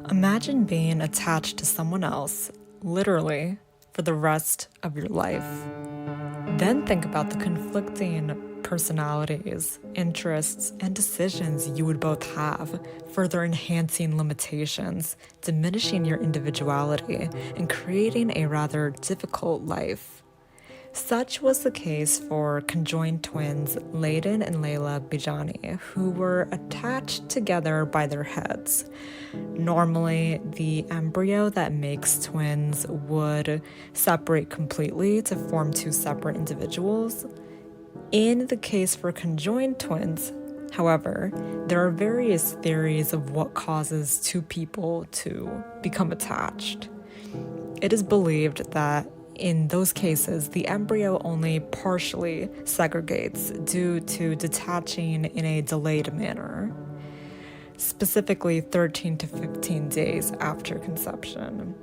Imagine being attached to someone else, literally, for the rest of your life. Then think about the conflicting personalities, interests, and decisions you would both have, further enhancing limitations, diminishing your individuality, and creating a rather difficult life. Such was the case for conjoined twins Layden and Layla Bijani, who were attached together by their heads. Normally, the embryo that makes twins would separate completely to form two separate individuals. In the case for conjoined twins, however, there are various theories of what causes two people to become attached. It is believed that in those cases, the embryo only partially segregates due to detaching in a delayed manner, specifically 13 to 15 days after conception.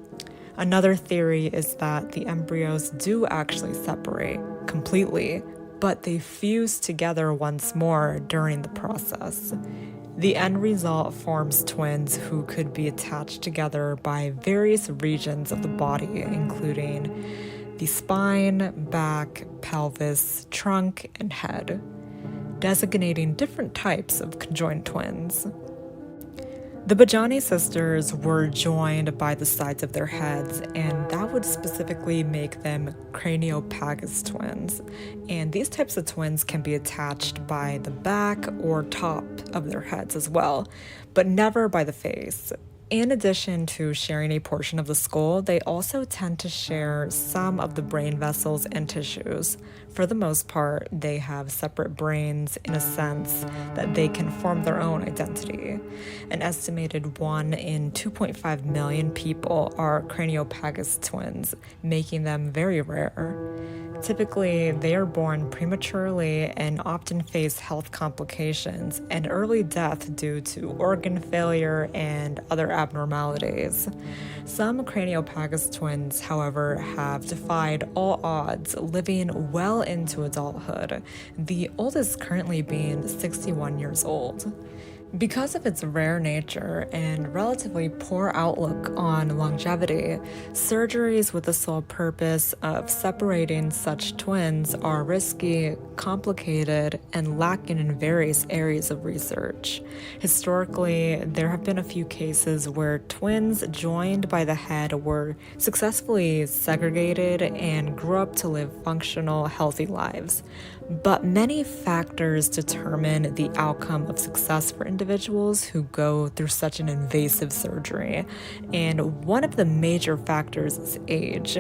Another theory is that the embryos do actually separate completely, but they fuse together once more during the process. The end result forms twins who could be attached together by various regions of the body, including the spine, back, pelvis, trunk, and head, designating different types of conjoined twins. The Bijani sisters were joined by the sides of their heads, and that would specifically make them craniopagus twins. And these types of twins can be attached by the back or top of their heads as well, but never by the face. In addition to sharing a portion of the skull, they also tend to share some of the brain vessels and tissues. For the most part, they have separate brains in a sense that they can form their own identity. An estimated 1 in 2.5 million people are craniopagus twins, making them very rare. Typically, they are born prematurely and often face health complications and early death due to organ failure and other abnormalities. Some craniopagus twins, however, have defied all odds, living well into adulthood, the oldest currently being 61 years old. Because of its rare nature and relatively poor outlook on longevity, surgeries with the sole purpose of separating such twins are risky, complicated, and lacking in various areas of research. Historically, there have been a few cases where twins joined by the head were successfully segregated and grew up to live functional, healthy lives. But many factors determine the outcome of success for individuals who go through such an invasive surgery, and one of the major factors is age.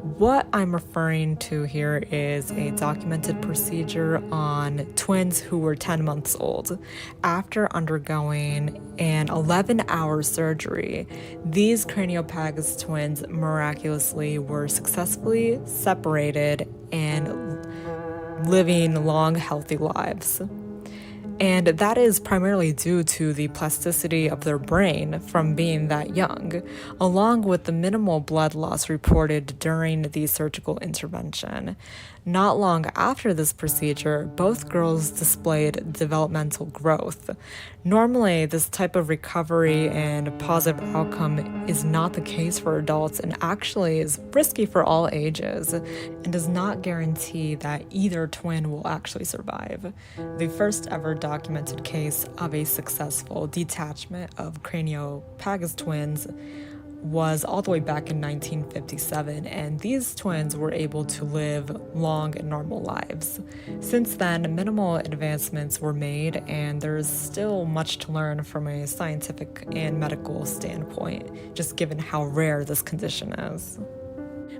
What I'm referring to here is a documented procedure on twins who were 10 months old. After undergoing an 11-hour surgery, these craniopagus twins miraculously were successfully separated and living long, healthy lives. And that is primarily due to the plasticity of their brain from being that young, along with the minimal blood loss reported during the surgical intervention. Not long after this procedure, both girls displayed developmental growth. Normally, this type of recovery and positive outcome is not the case for adults and actually is risky for all ages and does not guarantee that either twin will actually survive. The first ever documented case of a successful detachment of craniopagus twins was all the way back in 1957, and these twins were able to live long and normal lives. Since then, minimal advancements were made, and there's still much to learn from a scientific and medical standpoint, just given how rare this condition is.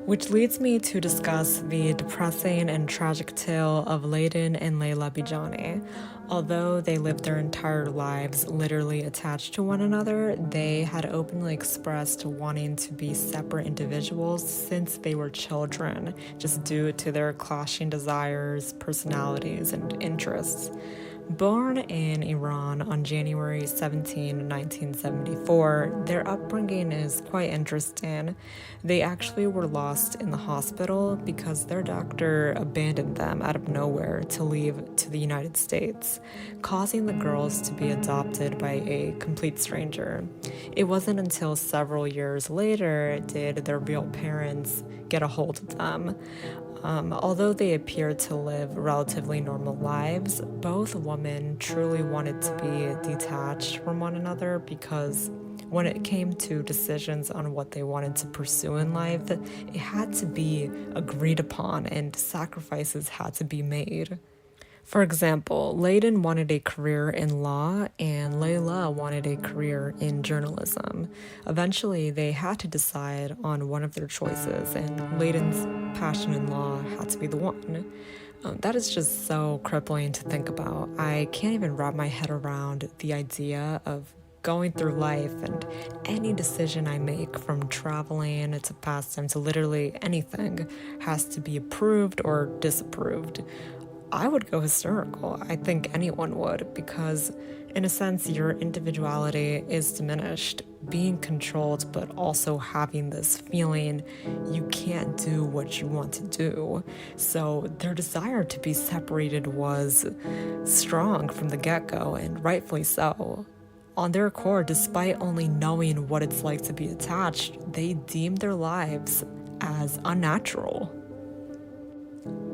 Which leads me to discuss the depressing and tragic tale of Layden and Layla Bijani. Although they lived their entire lives literally attached to one another, they had openly expressed wanting to be separate individuals since they were children, just due to their clashing desires, personalities, and interests. Born in Iran on January 17, 1974, their upbringing is quite interesting. They actually were lost in the hospital because their doctor abandoned them out of nowhere to leave to the United States, causing the girls to be adopted by a complete stranger. It wasn't until several years later did their real parents get a hold of them. Although they appeared to live relatively normal lives, both women truly wanted to be detached from one another because when it came to decisions on what they wanted to pursue in life, it had to be agreed upon and sacrifices had to be made. For example, Layden wanted a career in law and Layla wanted a career in journalism. Eventually, they had to decide on one of their choices, and Layden's passion in law had to be the one. That is just so crippling to think about. I can't even wrap my head around the idea of going through life and any decision I make, from traveling to pastime to literally anything, has to be approved or disapproved. I would go hysterical. I think anyone would, because in a sense, your individuality is diminished, being controlled, but also having this feeling you can't do what you want to do. So their desire to be separated was strong from the get-go, and rightfully so. On their core, despite only knowing what it's like to be attached, they deemed their lives as unnatural.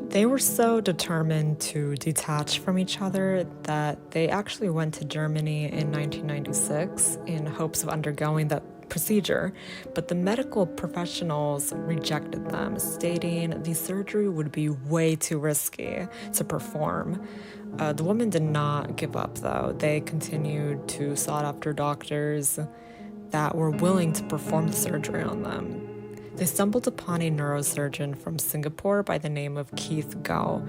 They were so determined to detach from each other that they actually went to Germany in 1996 in hopes of undergoing that procedure, but the medical professionals rejected them, stating the surgery would be way too risky to perform. The women did not give up, though. They continued to sought after doctors that were willing to perform the surgery on them. They stumbled upon a neurosurgeon from Singapore by the name of Keith Gao.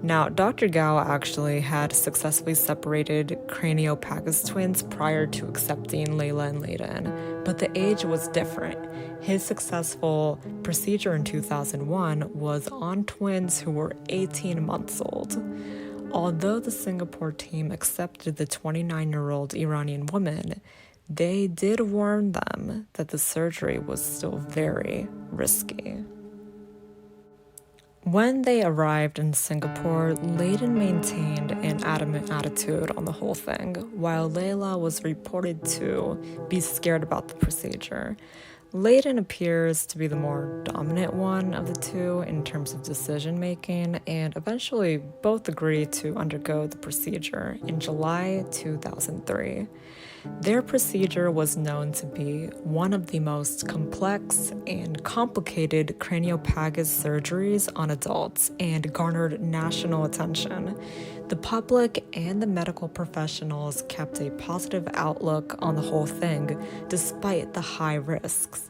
Now, Dr. Gao actually had successfully separated craniopagus twins prior to accepting Layla and Layden, but the age was different. His successful procedure in 2001 was on twins who were 18 months old. Although the Singapore team accepted the 29-year-old Iranian woman, they did warn them that the surgery was still very risky. When they arrived in Singapore, Layden maintained an adamant attitude on the whole thing, while Layla was reported to be scared about the procedure. Layden appears to be the more dominant one of the two in terms of decision making, and eventually both agree to undergo the procedure in July 2003. Their procedure was known to be one of the most complex and complicated craniopagus surgeries on adults and garnered national attention. The public and the medical professionals kept a positive outlook on the whole thing despite the high risks.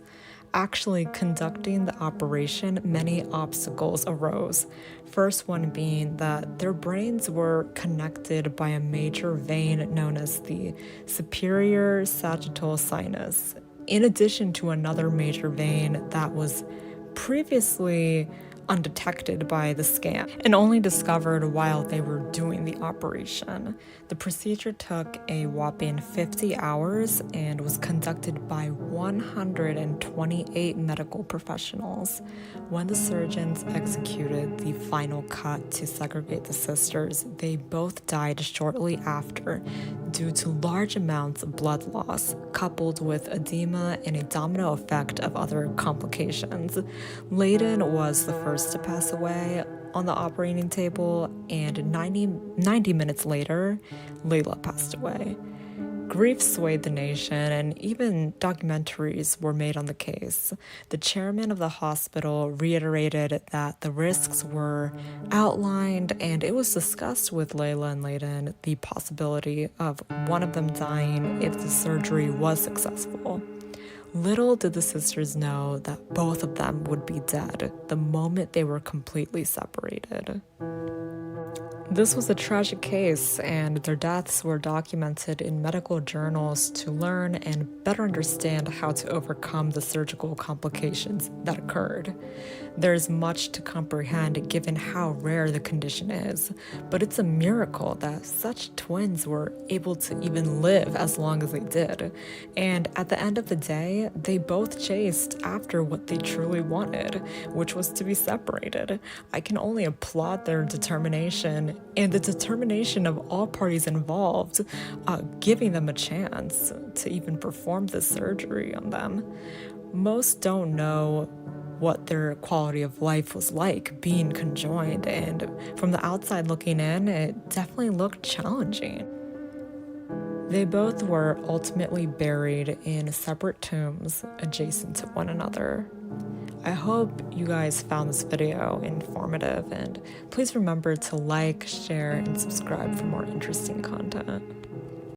Actually conducting the operation, many obstacles arose. First one being that their brains were connected by a major vein known as the superior sagittal sinus, in addition to another major vein that was previously undetected by the scan and only discovered while they were doing the operation. The procedure took a whopping 50 hours and was conducted by 128 medical professionals. When the surgeons executed the final cut to segregate the sisters, they both died shortly after due to large amounts of blood loss, coupled with edema and a domino effect of other complications. Layden was the first to pass away on the operating table, and 90 minutes later, Layla passed away. Grief swayed the nation, and even documentaries were made on the case. The chairman of the hospital reiterated that the risks were outlined, and it was discussed with Layla and Layden the possibility of one of them dying if the surgery was successful. Little did the sisters know that both of them would be dead the moment they were completely separated. This was a tragic case, and their deaths were documented in medical journals to learn and better understand how to overcome the surgical complications that occurred. There's much to comprehend given how rare the condition is, but it's a miracle that such twins were able to even live as long as they did. And at the end of the day, they both chased after what they truly wanted, which was to be separated. I can only applaud their determination and the determination of all parties involved, giving them a chance to even perform the surgery on them. Most don't know what their quality of life was like being conjoined, and from the outside looking in, it definitely looked challenging. They both were ultimately buried in separate tombs adjacent to one another. I hope you guys found this video informative, and please remember to like, share, and subscribe for more interesting content.